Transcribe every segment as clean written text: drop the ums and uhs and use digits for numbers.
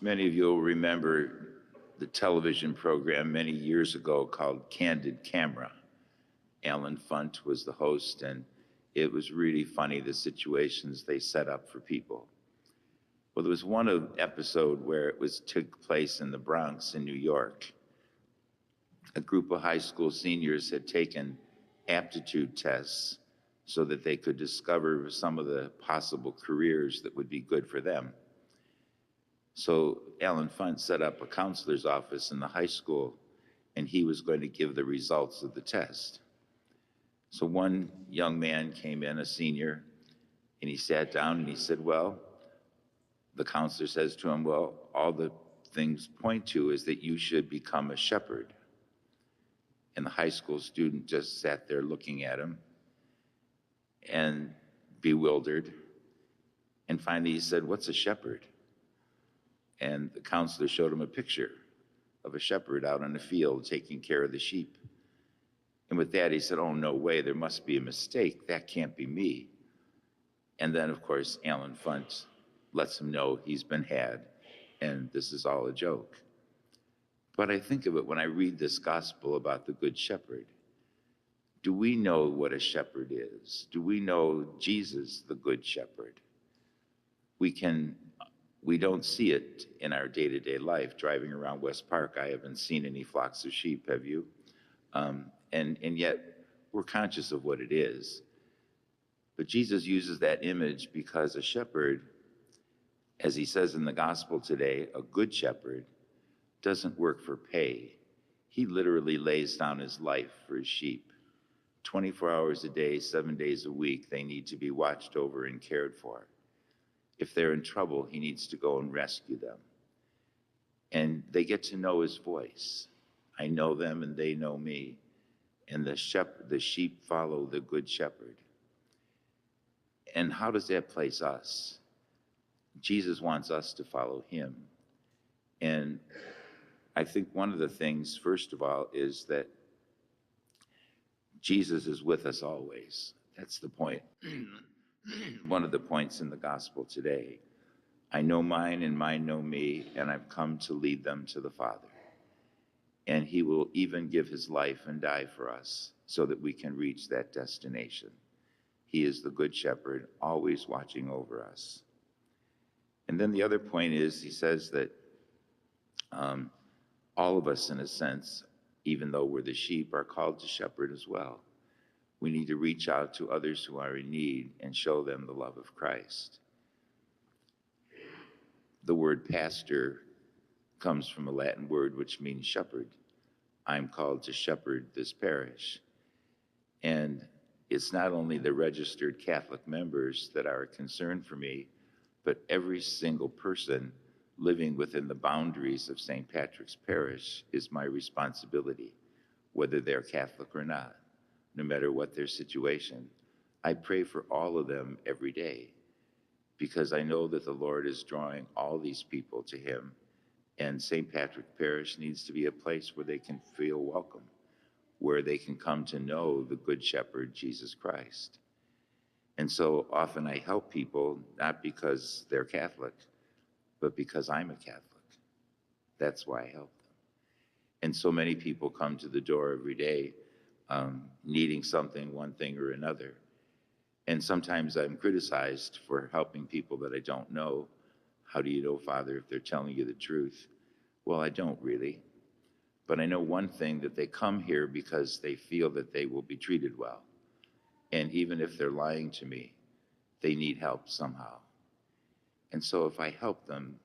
Many of you will remember the television program many years ago called Candid Camera. Alan Funt was the host, and it was really funny, the situations they set up for people. Well, there was one episode where took place in the Bronx in New York. A group of high school seniors had taken aptitude tests so that they could discover some of the possible careers that would be good for them. So Alan Funt set up a counselor's office in the high school, and he was going to give the results of the test. So one young man came in, a senior, and he sat down and he said, well, the counselor says to him, well, all the things point to is that you should become a shepherd. And the high school student just sat there looking at him and bewildered. And finally he said, what's a shepherd? And the counselor showed him a picture of a shepherd out in the field taking care of the sheep. And with that, he said, oh, no way, there must be a mistake. That can't be me. And then, of course, Alan Funt lets him know he's been had, and this is all a joke. But I think of it when I read this gospel about the Good Shepherd. Do we know what a shepherd is? Do we know Jesus, the Good Shepherd? We don't see it in our day-to-day life. Driving around West Park, I haven't seen any flocks of sheep, have you? And yet we're conscious of what it is. But Jesus uses that image because a shepherd, as he says in the gospel today, a good shepherd doesn't work for pay. He literally lays down his life for his sheep. 24 hours a day, 7 days a week, they need to be watched over and cared for. If they're in trouble, he needs to go and rescue them. And they get to know his voice. I know them and they know me. And the sheep follow the good shepherd. And how does that place us? Jesus wants us to follow him. And I think one of the things, first of all, is that Jesus is with us always. That's the point. One of the points in the gospel today. I know mine and mine know me, and I've come to lead them to the Father. And he will even give his life and die for us so that we can reach that destination. He is the good shepherd, always watching over us. And then the other point is, he says that all of us, in a sense, even though we're the sheep, are called to shepherd as well. We need to reach out to others who are in need and show them the love of Christ. The word pastor comes from a Latin word which means shepherd. I'm called to shepherd this parish. And it's not only the registered Catholic members that are a concern for me, but every single person living within the boundaries of St. Patrick's Parish is my responsibility, whether they're Catholic or not, no matter what their situation. I pray for all of them every day because I know that the Lord is drawing all these people to him, and St. Patrick Parish needs to be a place where they can feel welcome, where they can come to know the Good Shepherd, Jesus Christ. And so often I help people, not because they're Catholic, but because I'm a Catholic. That's why I help them. And so many people come to the door every day needing something, one thing or another. And sometimes I'm criticized for helping people that I don't know. How do you know, Father, if they're telling you the truth? Well, I don't really. But I know one thing, that they come here because they feel that they will be treated well. And even if they're lying to me, they need help somehow. And so if I help them,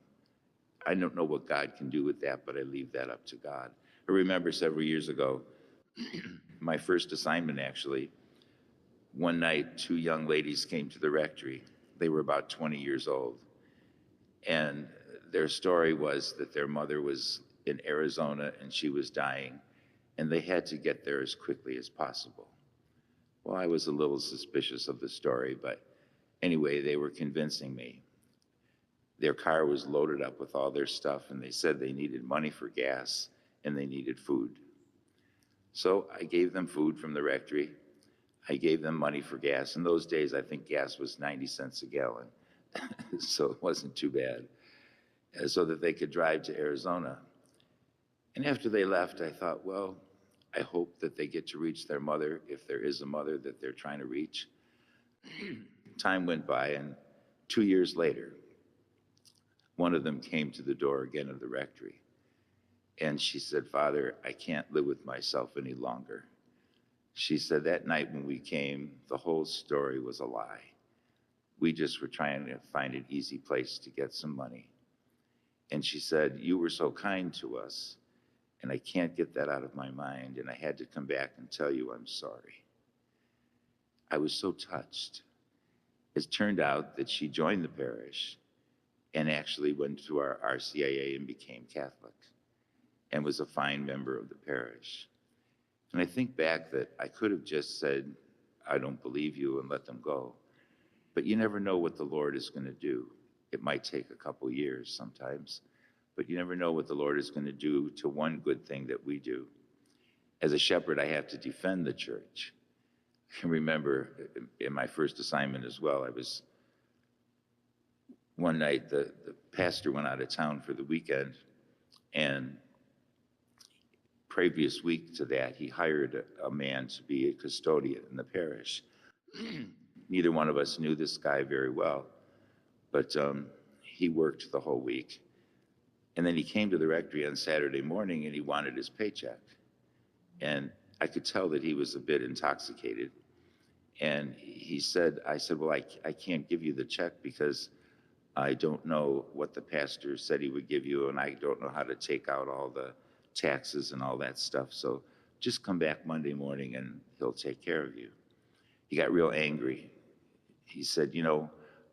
I don't know what God can do with that, but I leave that up to God. I remember several years ago, my first assignment actually, one night, 2 young ladies came to the rectory. They were about 20 years old. And their story was that their mother was in Arizona and she was dying, and they had to get there as quickly as possible. Well, I was a little suspicious of the story, but anyway, they were convincing me. Their car was loaded up with all their stuff, and they said they needed money for gas and they needed food. So I gave them food from the rectory. I gave them money for gas. In those days, I think gas was 90 cents a gallon, so it wasn't too bad. so that they could drive to Arizona. And after they left, I thought, well, I hope that they get to reach their mother, if there is a mother that they're trying to reach. Time went by, and 2 years later, one of them came to the door again of the rectory. And she said, Father, I can't live with myself any longer. She said, that night when we came, the whole story was a lie. We just were trying to find an easy place to get some money. And she said, you were so kind to us, and I can't get that out of my mind, and I had to come back and tell you I'm sorry. I was so touched. It turned out that she joined the parish and actually went to our RCIA and became Catholic and was a fine member of the parish. And I think back that I could have just said, I don't believe you, and let them go. But you never know what the Lord is going to do. It might take a couple years sometimes, but you never know what the Lord is going to do to one good thing that we do. As a shepherd, I have to defend the church. I can remember in my first assignment as well, one night the pastor went out of town for the weekend, and previous week to that, he hired a man to be a custodian in the parish. Neither one of us knew this guy very well, but he worked the whole week. And then he came to the rectory on Saturday morning, and he wanted his paycheck. And I could tell that he was a bit intoxicated. And I said, well, I can't give you the check because I don't know what the pastor said he would give you, and I don't know how to take out all the taxes and all that stuff. So just come back Monday morning and he'll take care of you. He got real angry. He said,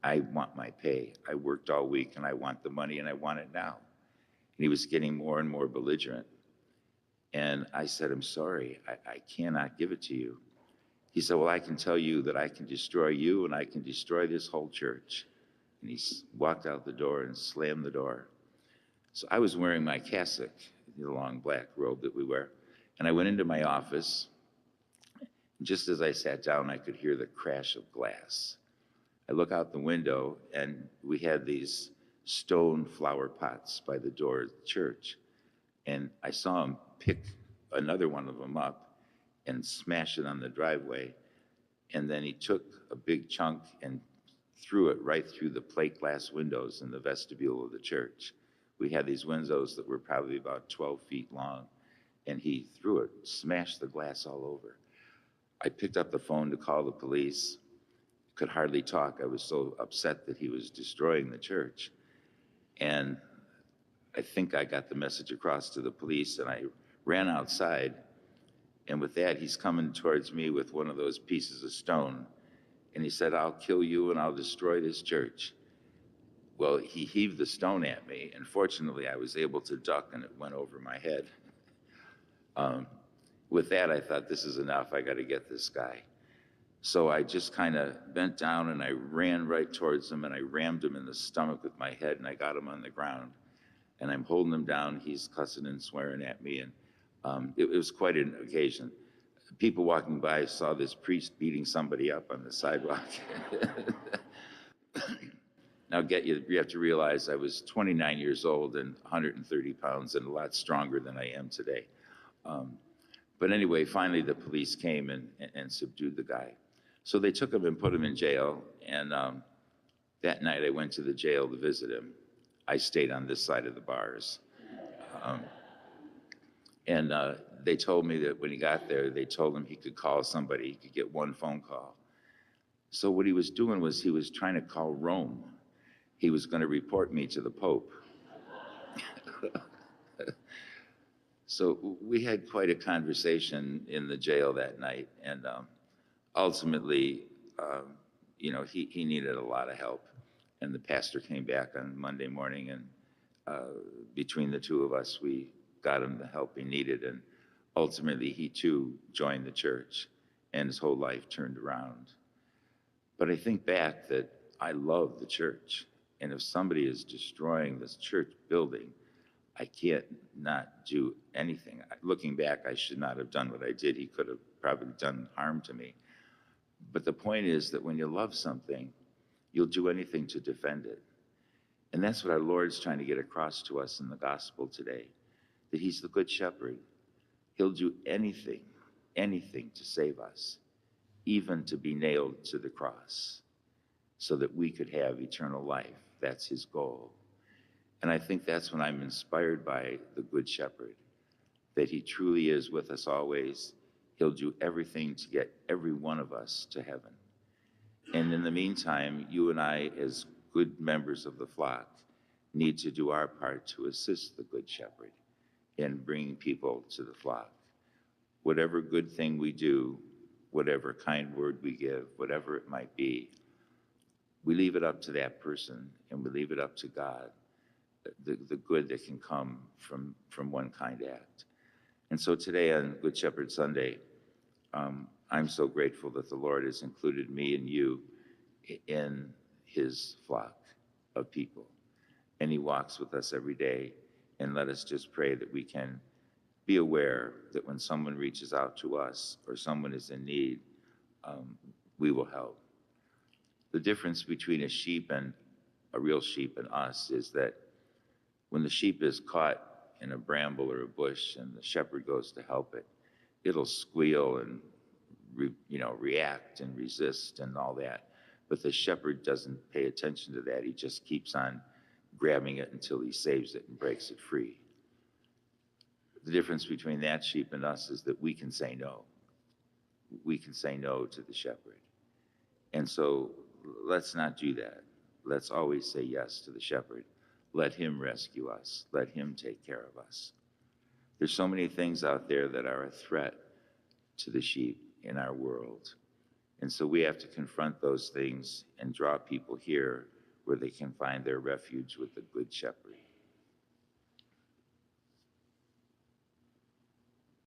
I want my pay. I worked all week and I want the money and I want it now. And he was getting more and more belligerent. And I said, I'm sorry, I cannot give it to you. He said, well, I can tell you that I can destroy you and I can destroy this whole church. And he walked out the door and slammed the door. So I was wearing my cassock, the long black robe that we wear. And I went into my office. Just as I sat down, I could hear the crash of glass. I look out the window, and we had these stone flower pots by the door of the church. And I saw him pick another one of them up and smash it on the driveway. And then he took a big chunk and threw it right through the plate glass windows in the vestibule of the church. We had these windows that were probably about 12 feet long, and he threw it, smashed the glass all over. I picked up the phone to call the police, could hardly talk. I was so upset that he was destroying the church. And I think I got the message across to the police, and I ran outside. And with that, he's coming towards me with one of those pieces of stone. And he said, I'll kill you and I'll destroy this church. Well, he heaved the stone at me, and fortunately I was able to duck and it went over my head. With that, I thought, this is enough, I gotta get this guy. So I just kind of bent down and I ran right towards him and I rammed him in the stomach with my head and I got him on the ground. And I'm holding him down, he's cussing and swearing at me, and it was quite an occasion. People walking by saw this priest beating somebody up on the sidewalk. Now you have to realize I was 29 years old and 130 pounds and a lot stronger than I am today. But anyway, finally the police came and subdued the guy. So they took him and put him in jail, and that night I went to the jail to visit him. I stayed on this side of the bars. And they told me that when he got there, they told him he could call somebody, he could get one phone call. So what he was doing was he was trying to call Rome. He was going to report me to the Pope. So we had quite a conversation in the jail that night, and ultimately, he needed a lot of help. And the pastor came back on Monday morning, and between the two of us, we got him the help he needed. And ultimately, he too joined the church, and his whole life turned around. But I think back that I love the church. And if somebody is destroying this church building, I can't not do anything. Looking back, I should not have done what I did. He could have probably done harm to me. But the point is that when you love something, you'll do anything to defend it. And that's what our Lord's trying to get across to us in the gospel today, that he's the good shepherd. He'll do anything, anything to save us, even to be nailed to the cross so that we could have eternal life. That's his goal. And I think that's when I'm inspired by the good shepherd, that he truly is with us always. He'll do everything to get every one of us to heaven. And in the meantime, you and I, as good members of the flock, need to do our part to assist the good shepherd in bringing people to the flock. Whatever good thing we do, whatever kind word we give, whatever it might be, we leave it up to that person and we leave it up to God, the good that can come from one kind act. And so today on Good Shepherd Sunday, I'm so grateful that the Lord has included me and you in his flock of people. And he walks with us every day. And let us just pray that we can be aware that when someone reaches out to us or someone is in need, we will help. The difference between a sheep and a real sheep and us is that when the sheep is caught in a bramble or a bush and the shepherd goes to help it, it'll squeal and react and resist and all that. But the shepherd doesn't pay attention to that. He just keeps on grabbing it until he saves it and breaks it free. The difference between that sheep and us is that we can say no. We can say no to the shepherd. And so let's not do that. Let's always say yes to the shepherd. Let him rescue us. Let him take care of us. There's so many things out there that are a threat to the sheep in our world. And so we have to confront those things and draw people here where they can find their refuge with the good shepherd.